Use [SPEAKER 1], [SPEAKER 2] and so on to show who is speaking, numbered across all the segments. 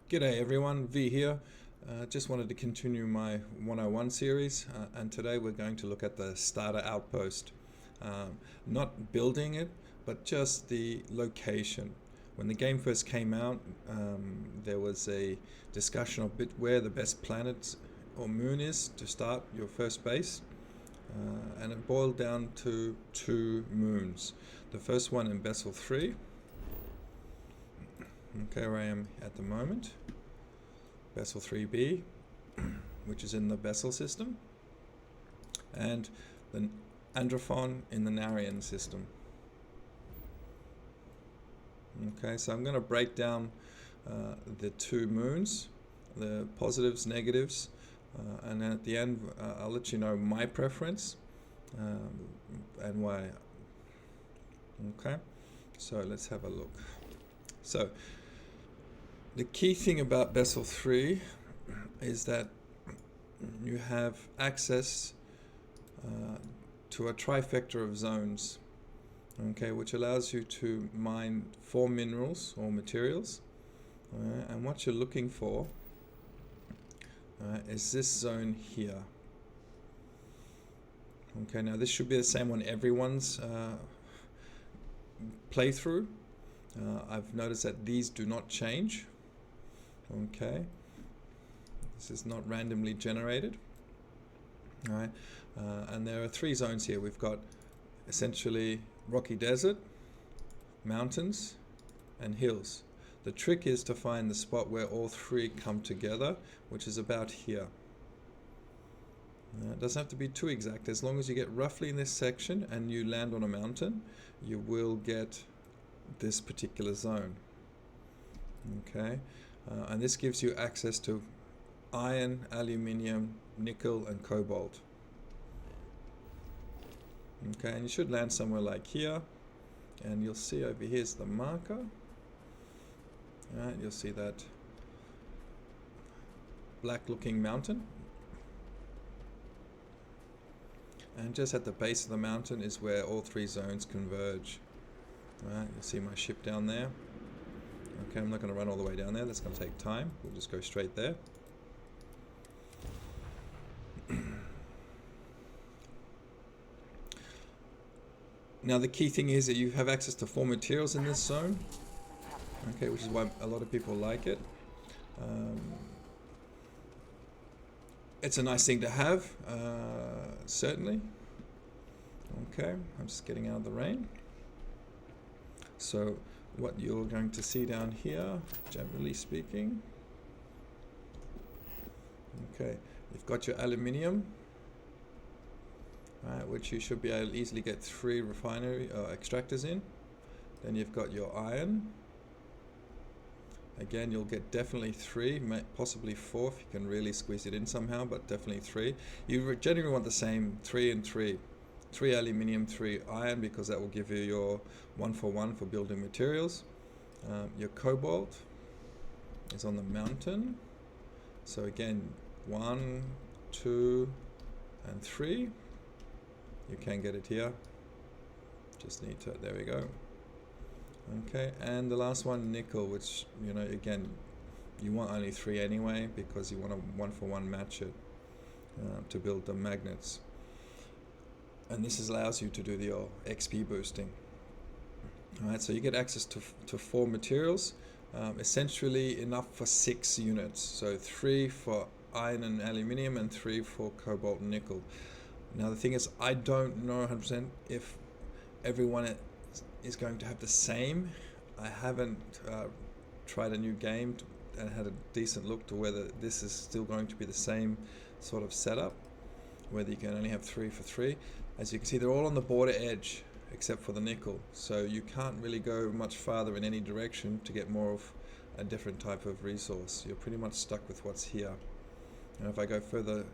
[SPEAKER 1] G'day everyone, V here. Just wanted to continue my 101 series, and today we're going to look at the starter outpost. Not building it, but just the location. When the game first came out, there was a discussion of where the best planet or moon is to start your first base, and it boiled down to two moons. The first one in Bessel 3. Okay, where I am at the moment. Bessel 3b, which is in the Bessel system, and the Andron in the Narian system. Okay, so I'm going to break down the two moons, the positives, negatives, and then at the end I'll let you know my preference and why. Okay, so let's have a look. So the key thing about Bessel 3 is that you have access to a trifecta of zones, okay, which allows you to mine 4 minerals or materials, and what you're looking for is this zone here. Okay, now this should be the same on everyone's playthrough. I've noticed that these do not change. Okay, this is not randomly generated. All right, and there are 3 zones here. We've got essentially rocky desert, mountains, and hills. The trick is to find the spot where all 3 come together, which is about here. It doesn't have to be too exact. As long as you get roughly in this section and you land on a mountain, you will get this particular zone. Okay. And this gives you access to iron, aluminium, nickel, and cobalt. Okay, and you should land somewhere like here, and you'll see over here's the marker. Alright, you'll see that black-looking mountain, and just at the base of the mountain is where all 3 zones converge. Alright, you'll see my ship down there. Okay, I'm not going to run all the way down there, that's going to take time. We'll just go straight there. Now the key thing is that you have access to 4 materials in this zone, okay, which is why a lot of people like it. It's a nice thing to have, certainly. Okay, I'm just getting out of the rain. So what you're going to see down here, generally speaking, okay, you've got your aluminium, which you should be able to easily get 3 refinery extractors in. Then you've got your iron. Again, you'll get definitely 3, possibly 4 if you can really squeeze it in somehow, but definitely 3. You generally want the same 3 and 3. 3 aluminium, 3 iron, because that will give you your 1-for-1 for building materials. Your cobalt is on the mountain. So again, 1, 2, and 3. You can get it here. Just need to, there we go. Okay, and the last one, nickel, which, you know, again, you want only 3 anyway, because you want to 1-for-1 match it to build the magnets. And this allows you to do your XP boosting. Alright, so you get access to 4 materials, essentially enough for 6 units. So 3 for iron and aluminium and 3 for cobalt and nickel. Now the thing is, I don't know 100% if everyone is going to have the same. I haven't tried a new game and had a decent look to whether this is still going to be the same sort of setup, whether you can only have 3 for 3. As you can see, they're all on the border edge except for the nickel, so you can't really go much farther in any direction to get more of a different type of resource. You're pretty much stuck with what's here. And if I go further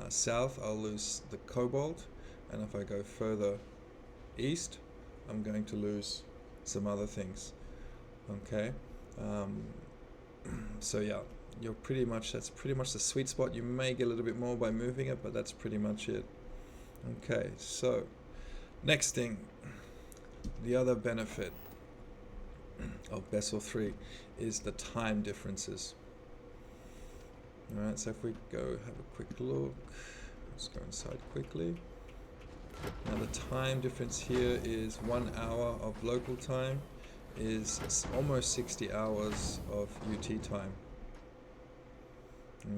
[SPEAKER 1] south, I'll lose the cobalt, and if I go further east, I'm going to lose some other things. Okay, so yeah, that's pretty much the sweet spot. You may get a little bit more by moving it, but that's pretty much it. Okay, so next thing, the other benefit of Bessel 3 is the time differences. Alright, so if we go have a quick look, let's go inside quickly. Now the time difference here is 1 hour of local time is almost 60 hours of UT time.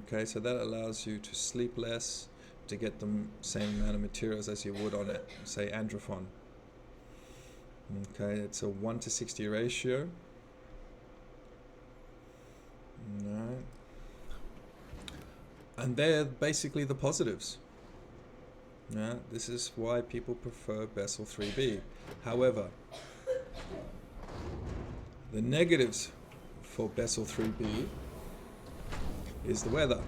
[SPEAKER 1] Okay, so that allows you to sleep less, to get the same amount of materials as you would on it, say Andron. Okay, it's a 1 to 60 ratio. Alright. And they're basically the positives. Yeah, this is why people prefer Bessel 3B. However, the negatives for Bessel 3B is the weather.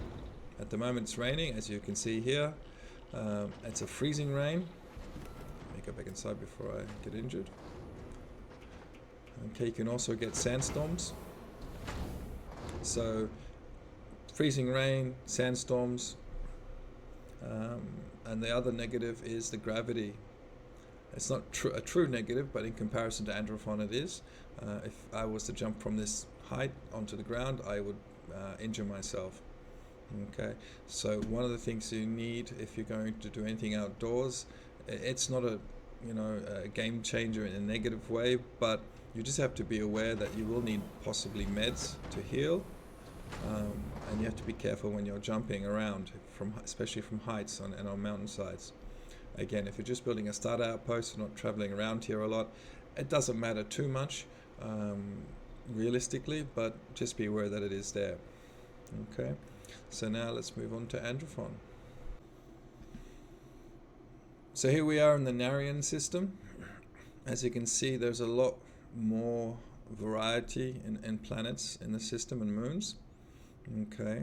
[SPEAKER 1] At the moment it's raining, as you can see here. It's a freezing rain. Let me go back inside before I get injured. Okay, you can also get sandstorms. So, freezing rain, sandstorms, and the other negative is the gravity. It's not a true negative, but in comparison to Andron it is. If I was to jump from this height onto the ground, I would injure myself. Okay, so one of the things you need if you're going to do anything outdoors, it's not a a game changer in a negative way, but you just have to be aware that you will need possibly meds to heal, and you have to be careful when you're jumping around, especially from heights and on mountainsides. Again, if you're just building a starter outpost, not traveling around here a lot, it doesn't matter too much realistically, but just be aware that it is there. Okay, so now let's move on to Andron. So here we are in the Narian system. As you can see, there's a lot more variety in planets in the system and moons. Okay,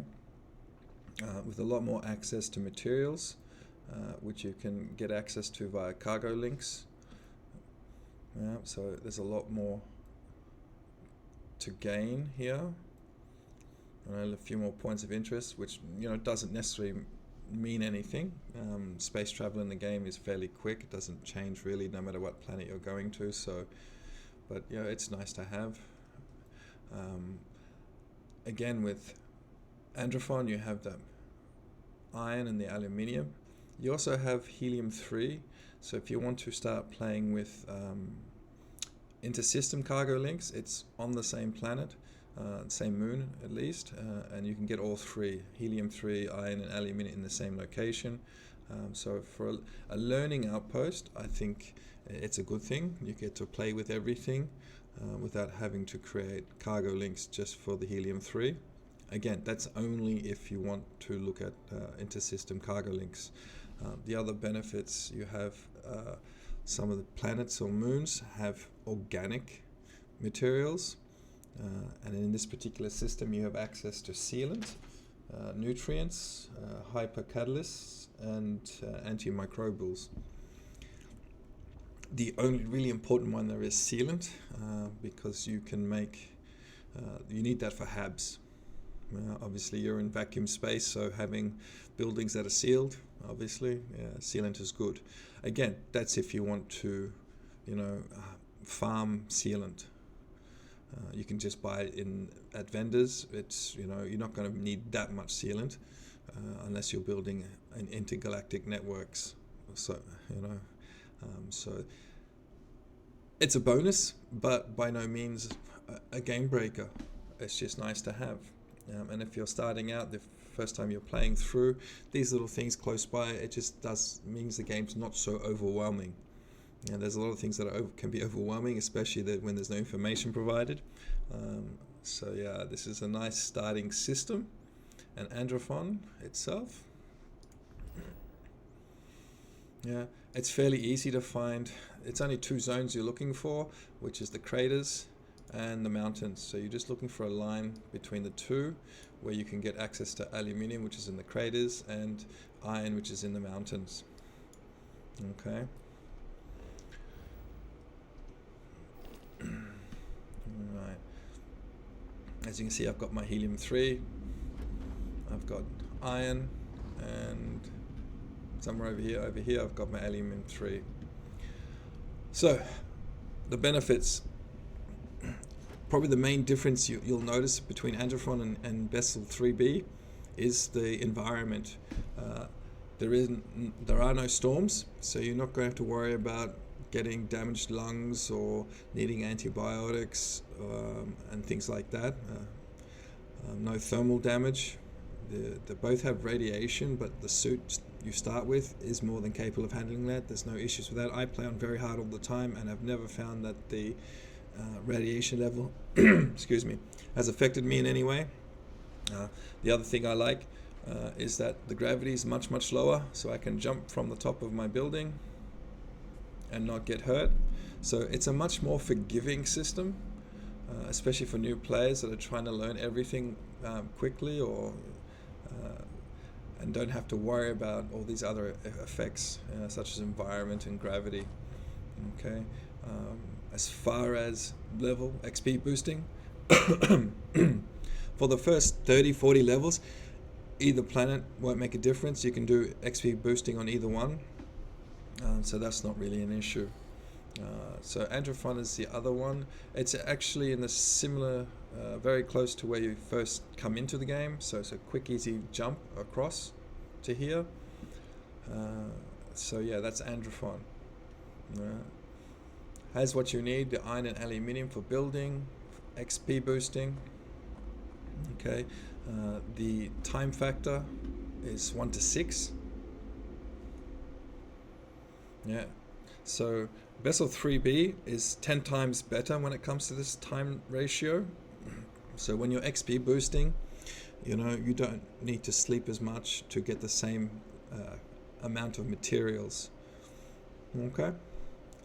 [SPEAKER 1] with a lot more access to materials, which you can get access to via cargo links. Yeah, so there's a lot more to gain here. And a few more points of interest, which doesn't necessarily mean anything. Space travel in the game is fairly quick. It doesn't change really, no matter what planet you're going to. So, but it's nice to have. Again, with Andron, you have the iron and the aluminium. You also have helium-3. So if you want to start playing with inter-system cargo links, it's on the same planet. Same moon at least, and you can get all three, helium-3, iron and aluminium, in the same location. So for a learning outpost, I think it's a good thing. You get to play with everything without having to create cargo links just for the helium-3. Again, that's only if you want to look at inter-system cargo links. The other benefits you have, some of the planets or moons have organic materials. And in this particular system you have access to sealant, nutrients, hypercatalysts, and antimicrobials. The only really important one there is sealant, because you can make, you need that for HABs. Obviously you're in vacuum space, so having buildings that are sealed, obviously, sealant is good. Again, that's if you want to, farm sealant. You can just buy it at vendors. It's you're not going to need that much sealant unless you're building an intergalactic networks. So so it's a bonus, but by no means a game breaker. It's just nice to have. And if you're starting out, the first time you're playing through these little things close by, it just means the game's not so overwhelming. There's a lot of things that can be overwhelming, especially when there's no information provided. So yeah, this is a nice starting system. And Andron itself, yeah, it's fairly easy to find. It's only 2 zones you're looking for, which is the craters and the mountains. So you're just looking for a line between the two where you can get access to aluminium, which is in the craters, and iron, which is in the mountains. Okay. Right. As you can see, I've got my helium-3, I've got iron, and somewhere over here I've got my aluminium-3. So the benefits, probably the main difference you'll notice between Andron and Bessel 3B is the environment. There are no storms, so you're not going to have to worry about getting damaged lungs or needing antibiotics and things like that. No thermal damage. They both have radiation, but the suit you start with is more than capable of handling that. There's no issues with that. I play on very hard all the time, and I've never found that the radiation level excuse me, has affected me in any way. The other thing I like is that the gravity is much lower, so I can jump from the top of my building and not get hurt. So it's a much more forgiving system, especially for new players that are trying to learn everything quickly, or and don't have to worry about all these other effects such as environment and gravity. Okay, as far as level XP boosting, for the first 30-40 levels, either planet won't make a difference. You can do XP boosting on either one, so that's not really an issue. So Andron is the other one. It's actually in the similar, very close to where you first come into the game, so it's a quick easy jump across to here. So yeah, that's Andron. Has what you need: the iron and aluminium for building, XP boosting. Okay, the time factor is 1:6. Yeah, so Bessel 3B is 10 times better when it comes to this time ratio. So when you're XP boosting, you know, you don't need to sleep as much to get the same amount of materials. Okay,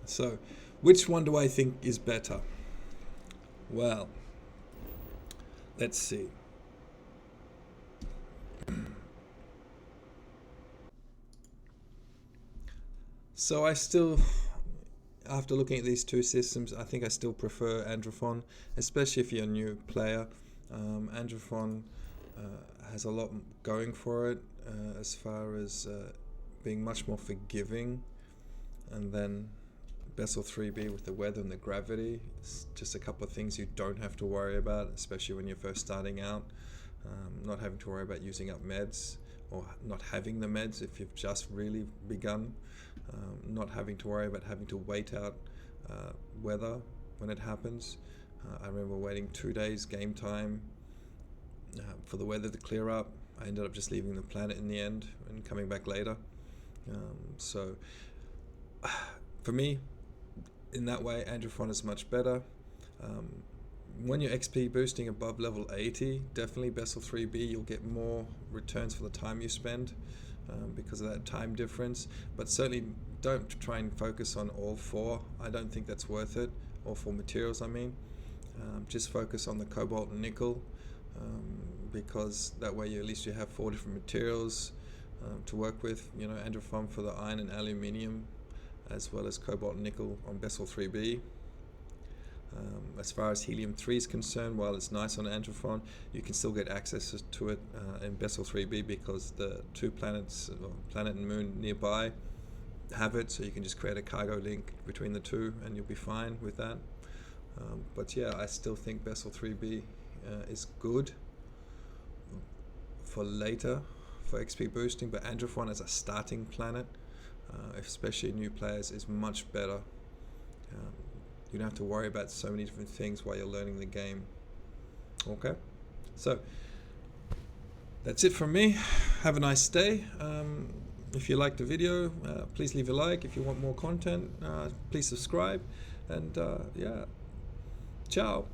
[SPEAKER 1] so which one do I think is better? Well, let's see. So I still, after looking at these two systems, I think I still prefer Andron, especially if you're a new player. Andron has a lot going for it as far as being much more forgiving, and then Bessel 3B with the weather and the gravity. It's just a couple of things you don't have to worry about, especially when you're first starting out. Not having to worry about using up meds, or not having the meds if you've just really begun. Not having to worry about having to wait out weather when it happens. I remember waiting 2 days game time for the weather to clear up. I ended up just leaving the planet in the end and coming back later. So for me, in that way, Andron is much better. When you're XP boosting above level 80, definitely Bessel 3B, you'll get more returns for the time you spend because of that time difference. But certainly don't try and focus on all four. I don't think that's worth it. All four materials, I mean. Just focus on the cobalt and nickel, because that way at least you have 4 different materials to work with. You know, Andron for the iron and aluminium, as well as cobalt and nickel on Bessel 3B. As far as helium-3 is concerned, while it's nice on Andron, you can still get access to it in Bessel 3B because the 2 planets, planet and moon nearby, have it, so you can just create a cargo link between the two and you'll be fine with that. But yeah, I still think Bessel 3B is good for later for XP boosting, but Andron as a starting planet, especially new players, is much better. You don't have to worry about so many different things while you're learning the game. Okay, so that's it from me. Have a nice day. If you liked the video, please leave a like. If you want more content, please subscribe. And yeah, ciao.